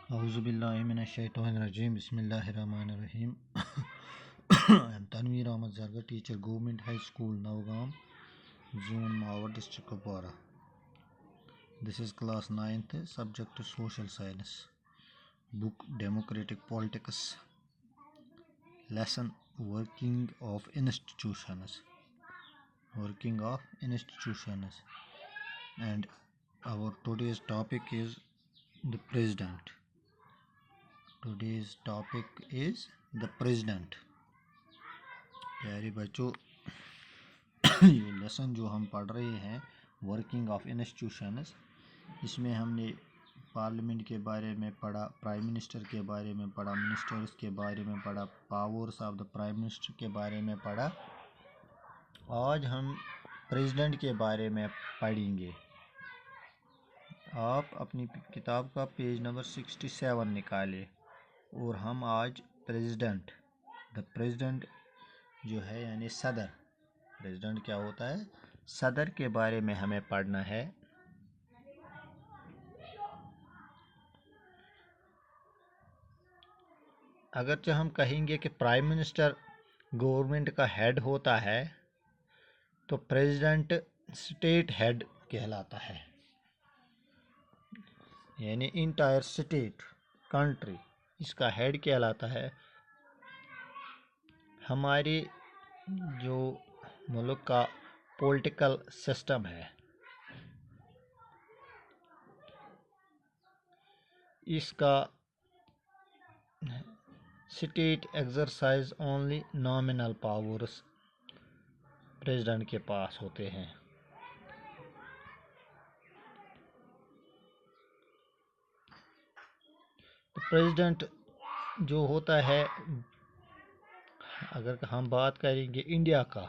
اعوذ باللہ من الشیطان الرجیم بسم اللہ الرحمن الرحیم. I am Tanveer Ahmad Zargar, teacher, Government High School, Navgam, Zone Mawar, District Kupwara. This is class 9th, subject Social Science, book Democratic Politics, lesson Working of Institutions. Working of Institutions. And our today's topic is the President. Today's topic is the President. پیارے بچوں، یہ lesson جو ہم پڑھ رہے ہیں working of institutions, اس میں ہم نے پارلیمنٹ کے بارے میں پڑھا، پرائم منسٹر کے بارے میں پڑھا، منسٹرز کے بارے میں پڑھا، powers of the prime minister کے بارے میں پڑھا. آج ہم پریزیڈنٹ کے بارے میں پڑھیں گے. آپ اپنی کتاب کا پیج نمبر 67 نکالے اور ہم آج پریزیڈنٹ، دا پریزیڈنٹ جو ہے یعنی صدر، پریزیڈنٹ کیا ہوتا ہے؟ صدر کے بارے میں ہمیں پڑھنا ہے. اگرچہ ہم کہیں گے کہ پرائم منسٹر گورنمنٹ کا ہیڈ ہوتا ہے تو پریزیڈنٹ اسٹیٹ ہیڈ کہلاتا ہے، یعنی انٹائر اسٹیٹ کنٹری اس کا ہیڈ کہلاتا ہے. ہماری جو ملک کا پولیٹیکل سسٹم ہے، اس کا state exercise only nominal powers president کے پاس ہوتے ہیں. پریزیڈنٹ جو ہوتا ہے، اگر ہم بات کریں گے انڈیا کا،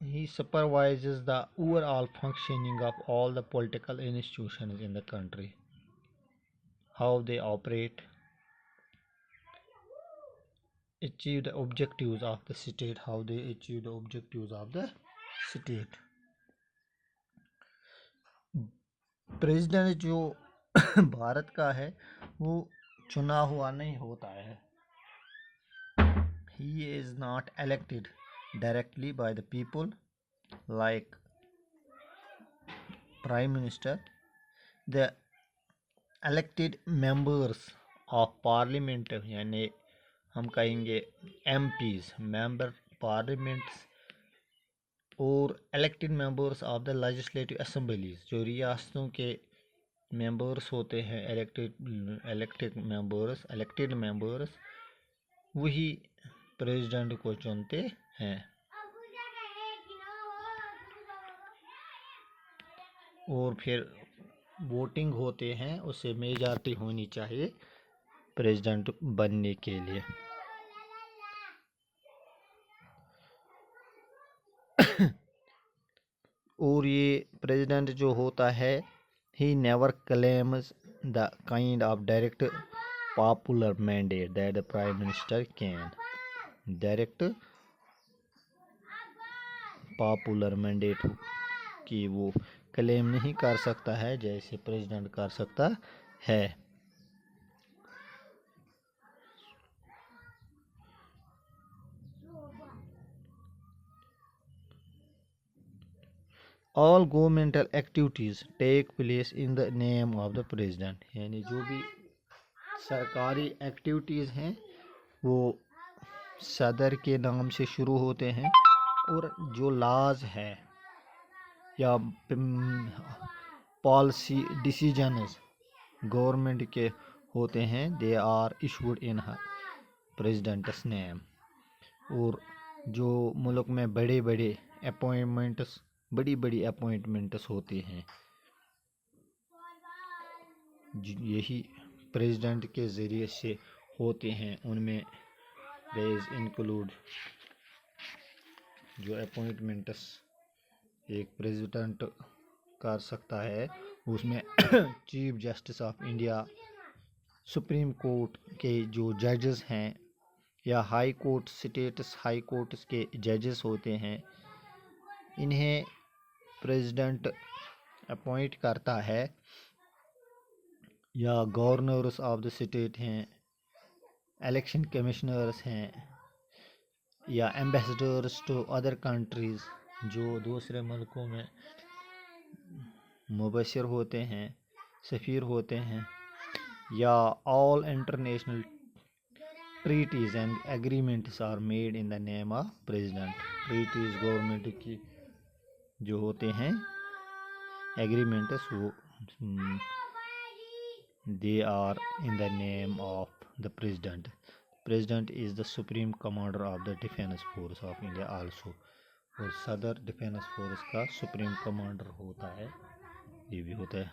he supervises the overall functioning of all the political institutions in the country, how they operate, achieve the objectives of the state, how they achieve the objectives of the state. President جو بھارت کا ہے وہ چنا ہوا نہیں ہوتا ہے. He is not elected directly by the people like Prime Minister. The elected members of Parliament یعنی ہم کہیں گے MPs, Member Parliaments، اور elected members of the Legislative Assemblies جو ریاستوں کے ممبرس ہوتے ہیں، elected members وہی پریزیڈنٹ کو چنتے ہیں. اور پھر ووٹنگ ہوتے ہیں، اسے میجارٹی ہونی چاہیے پریزیڈنٹ بننے کے لیے. اور یہ پریزیڈنٹ جو ہوتا ہے he never claims the kind of direct popular mandate that the prime minister can. Direct popular mandate کی وہ کلیم نہیں کر سکتا ہے جیسے پریزیڈنٹ کر سکتا ہے. All governmental activities take place in the name of the president. یعنی جو بھی سرکاری ایکٹیویٹیز ہیں وہ صدر کے نام سے شروع ہوتے ہیں، اور جو لاز ہے یا پالیسی ڈیسیجنز گورنمنٹ کے ہوتے ہیں they are issued in president's name. اور جو ملک میں بڑی بڑی اپوائنٹمنٹس ہوتی ہیں یہی پریزیڈنٹ کے ذریعے سے ہوتے ہیں. ان میں ریز انکلوڈ جو اپوائنٹمنٹس ایک پریزیڈنٹ کر سکتا ہے، اس میں chief justice of India, supreme court کے جو ججز ہیں، یا high court, states high courts کے ججز ہوتے ہیں، انہیں پریزیڈنٹ اپوائنٹ کرتا ہے. یا گورنرس آف دا اسٹیٹ ہیں، الیکشن کمشنرس ہیں، یا ایمبیسڈرس ٹو ادر کنٹریز جو دوسرے ملکوں میں مبشر ہوتے ہیں، سفیر ہوتے ہیں، یا all international treaties and agreements are made in the name of president. Treaties government کی جو ہوتے ہیں ایگریمنٹس، وہ they are in the name of the president. President is the supreme commander of the defense force of India also. اور صدر defence force کا supreme commander ہوتا ہے، یہ بھی ہوتا ہے.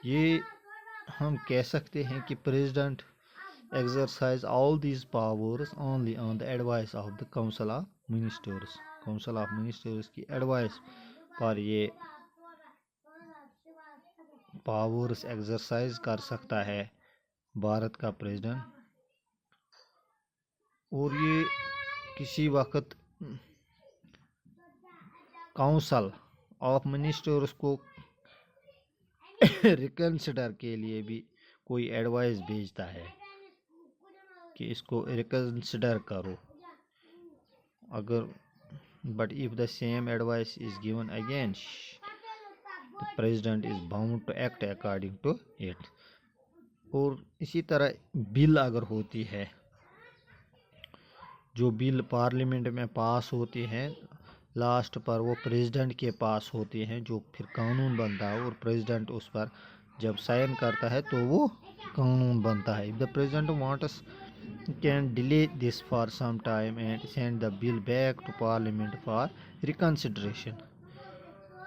یہ ہم کہہ سکتے ہیں کہ president exercise all these powers only on the advice of the council of ministers. council of ministers کی ایڈوائس پر یہ پاورز ایکسرسائز کر سکتا ہے بھارت کا پریزیڈنٹ. اور یہ کسی وقت کاؤنسل آف منسٹرز کو ریکنسیڈر کے لیے بھی کوئی ایڈوائس بھیجتا ہے کہ اس کو ریکنسیڈر کرو. اگر but if the same advice is given again, the president is bound to act according to it. اور اسی طرح بل اگر ہوتی ہے، جو بل پارلیمنٹ میں پاس ہوتی ہیں، لاسٹ پر وہ پریزیڈنٹ کے پاس ہوتی ہیں، جو پھر قانون بنتا ہے، اور پریزیڈنٹ اس پر جب سائن کرتا ہے تو وہ قانون بنتا ہے. If the president wants can delay this for some time and send the bill back to parliament for reconsideration.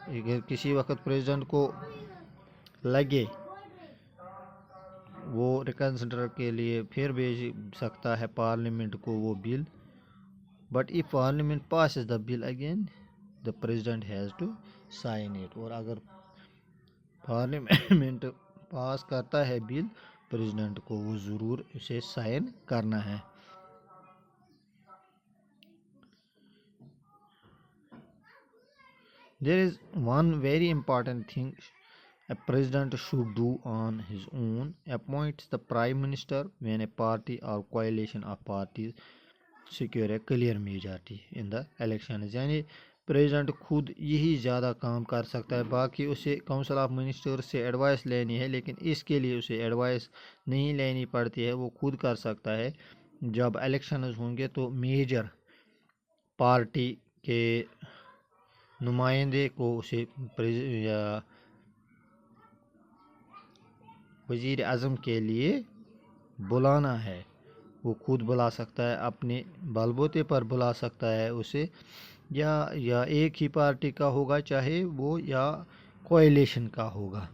اگر کسی وقت پریزیڈنٹ کو لگے وہ ریکنسیڈر کے لیے پھر بھیج سکتا ہے پارلیمنٹ کو وہ bill. But if parliament passes the bill again, the president has to sign it. اور اگر پارلیمنٹ پاس کرتا ہے بل، پریزیڈنٹ کو وہ ضرور اسے سائن کرنا ہے. There is one very important thing a president should do on his own: appoints the prime minister when a party or coalition of parties secure a clear majority in the elections. یعنی president خود یہی زیادہ کام کر سکتا ہے، باقی اسے council of minister سے ایڈوائس لینی ہے، لیکن اس کے لیے اسے ایڈوائس نہیں لینی پڑتی ہے، وہ خود کر سکتا ہے. جب الیکشنز ہوں گے تو میجر پارٹی کے نمائندے کو اسے وزیر اعظم کے لیے بلانا ہے. وہ خود بلا سکتا ہے، اپنے بل بوتے پر بلا سکتا ہے اسے، یا ایک ہی پارٹی کا ہوگا، چاہے وہ یا کوئلیشن کا ہوگا.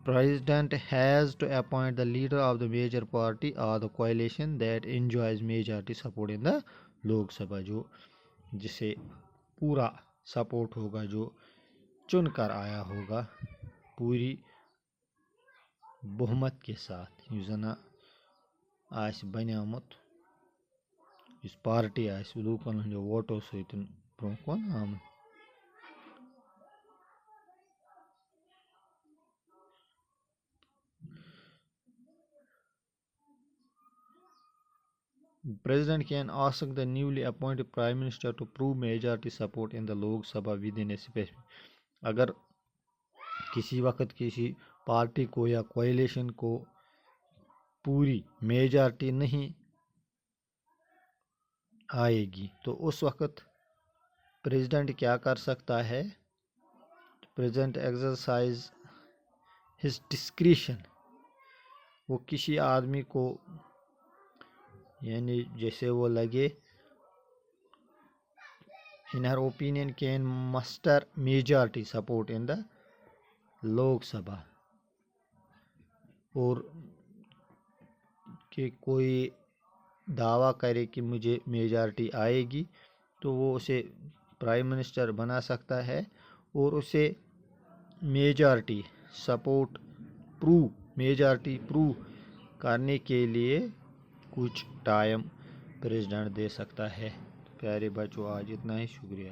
President has to appoint the leader of the major party or the coalition that enjoys majority support in the Lok Sabha. جو جسے پورا سپورٹ ہوگا، جو چن کر آیا ہوگا پوری بہمت کے ساتھ، یُس زن آسہِ بنیومُت، یُس پارٹی آسہِ لوٗکن ہٕنٛدیو ووٹو سۭتۍ برٛونٛہہ کُن آمُت. The president can ask the newly appointed prime minister to prove majority support in the Lok Sabha within a specific. اگر کسی وقت کسی پارٹی کو یا کوئلیشن کو پوری میجارٹی نہیں آئے گی تو اس وقت پریزیڈنٹ کیا کر سکتا ہے؟ President exercise his discretion. وہ کسی آدمی کو، یعنی جیسے وہ لگے، in her opinion can muster majority support in the Lok Sabha, اور کہ کوئی دعویٰ کرے کہ مجھے میجارٹی آئے گی تو وہ اسے پرائم منسٹر بنا سکتا ہے، اور اسے میجارٹی سپورٹ میجارٹی پروو کرنے کے لیے کچھ ٹائم پریزیڈنٹ دے سکتا ہے. پیارے بچوں، آج اتنا ہی، شکریہ.